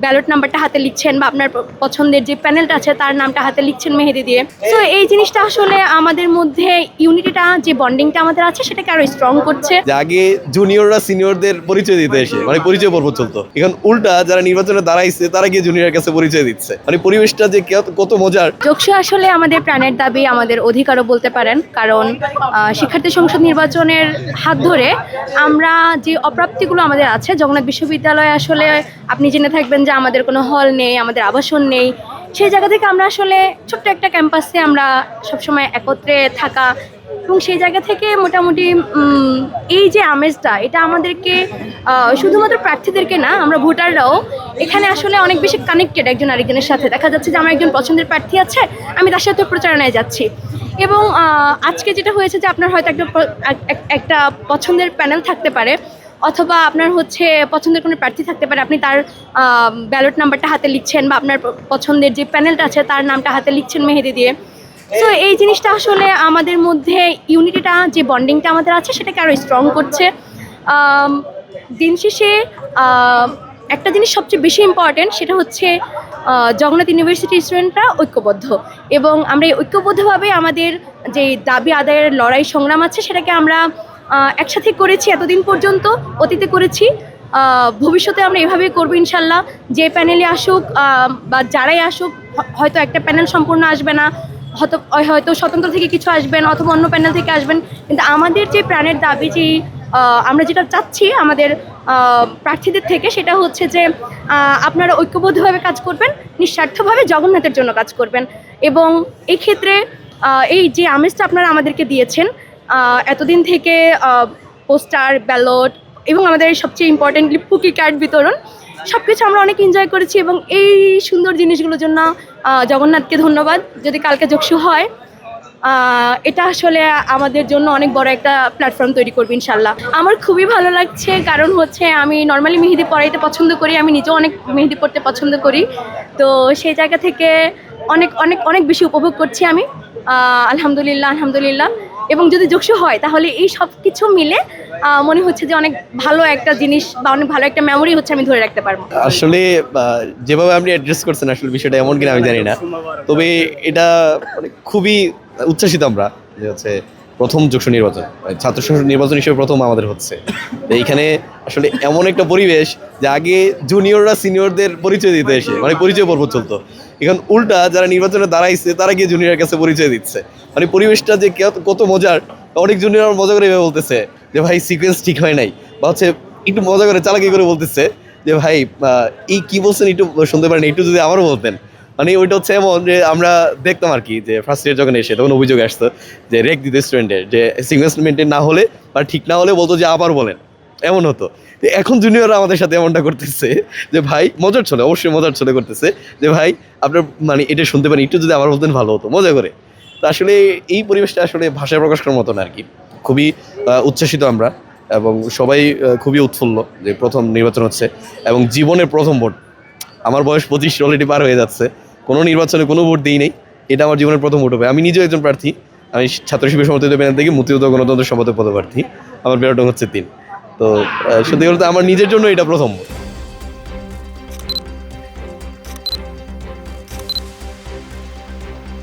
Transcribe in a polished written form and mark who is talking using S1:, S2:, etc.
S1: Ballot নাম্বারটা হাতে লিখছেন বা আপনার পছন্দের যে প্যানেলটা আছে তার নামটা হাতে লিখছেন মেহেদি দিয়ে। তো এই জিনিসটা আসলে আমাদের মধ্যে ইউনিটিটা, যে বন্ডিংটা আমাদের আছে সেটাকে আরো স্ট্রং করছে।
S2: আগে জুনিয়ররা সিনিয়রদের পরিচয় দিতে এসে পরিচয় পর্ব চলতো, এখন উল্টা যারা নির্বাচনে দাঁড়াইছে তারা গিয়ে জুনিয়রের কাছে পরিচয় দিচ্ছে। পরিবেশটা যে কত মজার।
S1: যোগসু আসলে আমাদের প্রাণের দাবি, আমাদের অধিকারও বলতে পারেন, কারণ শিক্ষার্থী সংসদ নির্বাচনের হাত ধরে আমরা যে অপ্রাপ্তিগুলো আমাদের আছে, জগন্নাথ বিশ্ববিদ্যালয়ে আসলে আপনি জেনে থাকবেন যে আমাদের কোনো হল নেই, আমাদের আবাসন নেই। সেই জায়গা থেকে আমরা আসলে ছোট্ট একটা ক্যাম্পাসে আমরা সবসময় একত্রে থাকা, এবং সেই জায়গা থেকে মোটামুটি এই যে আমেজটা, এটা আমাদেরকে শুধুমাত্র প্রার্থীদেরকে না, আমরা ভোটাররাও এখানে আসলে অনেক বেশি কানেক্টেড একজন আরেকজনের সাথে। দেখা যাচ্ছে যে আমার একজন পছন্দের প্রার্থী আছে, আমি তার সাথে প্রচারণায় যাচ্ছি। এবং আজকে যেটা হয়েছে যে আপনার হয়তো একটা পছন্দের প্যানেল থাকতে পারে, অথবা আপনার হচ্ছে পছন্দের কোনো প্রার্থী থাকতে পারে, আপনি তার ব্যালট নাম্বারটা হাতে লিখছেন বা আপনার পছন্দের যে প্যানেলটা আছে তার নামটা হাতে লিখছেন মেহেদি দিয়ে। তো এই জিনিসটা আসলে আমাদের মধ্যে ইউনিটিটা, যে বন্ডিংটা আমাদের আছে সেটাকে আরও স্ট্রং করছে। দিন শেষে একটা জিনিস সবচেয়ে বেশি ইম্পর্টেন্ট, সেটা হচ্ছে জগন্নাথ ইউনিভার্সিটির স্টুডেন্টরা ঐক্যবদ্ধ, এবং আমরা এই ঐক্যবদ্ধভাবে আমাদের যে দাবি আদায়ের লড়াই সংগ্রাম আছে সেটাকে আমরা একসাথে করেছি এতদিন পর্যন্ত, অতীতে করেছি, ভবিষ্যতে আমরা এভাবেই করবো ইনশাল্লাহ। যে প্যানেলে আসুক বা যারাই আসুক, হয়তো একটা প্যানেল সম্পূর্ণ আসবে না, হয়তো স্বতন্ত্র থেকে কিছু আসবেন, অথবা অন্য প্যানেল থেকে আসবেন, কিন্তু আমাদের যে প্রাণের দাবি, যে আমরা যেটা চাচ্ছি আমাদের প্রার্থীদের থেকে, সেটা হচ্ছে যে আপনারা ঐক্যবদ্ধভাবে কাজ করবেন, নিঃস্বার্থভাবে জগন্নাথের জন্য কাজ করবেন। এবং এই ক্ষেত্রে এই যে আমেজটা আপনারা আমাদেরকে দিয়েছেন এতদিন থেকে, পোস্টার, ব্যালট, এবং আমাদের সবচেয়ে ইম্পর্টেন্টলি পুকি কার্ড বিতরণ, সব কিছু আমরা অনেক এনজয় করেছি। এবং এই সুন্দর জিনিসগুলোর জন্য জগন্নাথকে ধন্যবাদ। যদি কালকে যোগসু হয়, এটা আসলে আমাদের জন্য অনেক বড় একটা প্ল্যাটফর্ম তৈরি করবে ইনশাল্লাহ। আমার খুবই ভালো লাগছে, কারণ হচ্ছে আমি নর্মালি মেহেদি পড়াইতে পছন্দ করি, আমি নিজেও অনেক মেহেদি পড়তে পছন্দ করি। তো সেই জায়গা থেকে অনেক অনেক অনেক বেশি উপভোগ করছি আমি, আলহামদুলিল্লাহ। এবং যদি যোগসু হয় তাহলে এই সব কিছু মিলে মনে হচ্ছে যে অনেক ভালো একটা জিনিস বা অনেক ভালো একটা মেমোরি হচ্ছে আমি ধরে রাখতে পারবো।
S2: আসলে যেভাবে আপনি অ্যাড্রেস করছেন, আসলে বিষয়টা এমন কিনা আমি জানি না, তবে এটা খুবই উচ্ছ্বাসিত আমরা যে হচ্ছে প্রথম যোগসু নির্বাচন, ছাত্র সংসদ নির্বাচন হিসেবে প্রথম আমাদের হচ্ছে। এইখানে আসলে এমন একটা পরিবেশ যে আগে জুনিয়ররা সিনিয়রদের পরিচয় দিতে এসে পরিচয় পর্ব চলতো, এখন উল্টা যারা নির্বাচনে দাঁড়াইছে তারা গিয়ে জুনিয়রের কাছে পরিচয় দিচ্ছে। পরিবেশটা যে কত মজার। অনেক জুনিয়র মজা করে এভাবে বলতেছে যে ভাই সিকোয়েন্স ঠিক হয় নাই, বা হচ্ছে একটু মজা করে চালাকি করে বলতেছে যে ভাই এই কি বলছেন একটু শুনতে পারেন, একটু যদি আমারও বলতেন। ওইটা হচ্ছে এমন যে আমরা দেখতাম আর কি, যে ফার্স্ট ইয়ার যখন এসে তখন অভিযোগ আসতো যে রেক দিতে স্টুডেন্টের, যে সিকোয়েন্স মেনটেন না হলে বা ঠিক না হলে বলতো যে আবার বলেন, এমন হতো। এখন জুনিয়ররা আমাদের সাথে এমনটা করতেছে যে ভাই অবশ্যই মজার ছলে করতেছে যে ভাই আপনার এটা শুনতে পারেন, একটু যদি আবার বলতেন ভালো হতো, মজা করে। তো আসলে এই পরিবেশটা আসলে ভাষায় প্রকাশ করার মতো না আর কি। খুবই উচ্ছ্বাসিত আমরা, এবং সবাই খুবই উৎফুল্ল যে প্রথম নির্বাচন হচ্ছে এবং জীবনের প্রথম ভোট। আমার বয়স 25 অলরেডি পার হয়ে যাচ্ছে, কোনো নির্বাচনে কোনো ভোট দিই নেই, এটা আমার জীবনের প্রথম ভোট হবে। আমি নিজেও একজন প্রার্থী, আমি ছাত্র শিবির সমর্থিত ব্যানার থেকে মুক্তিযুদ্ধ গণতন্ত্র সম্পাদক পদপ্রার্থী, আমার ব্যালট হচ্ছে 3। তো সত্যি বলতে আমার নিজের জন্য এটা প্রথম ভোট।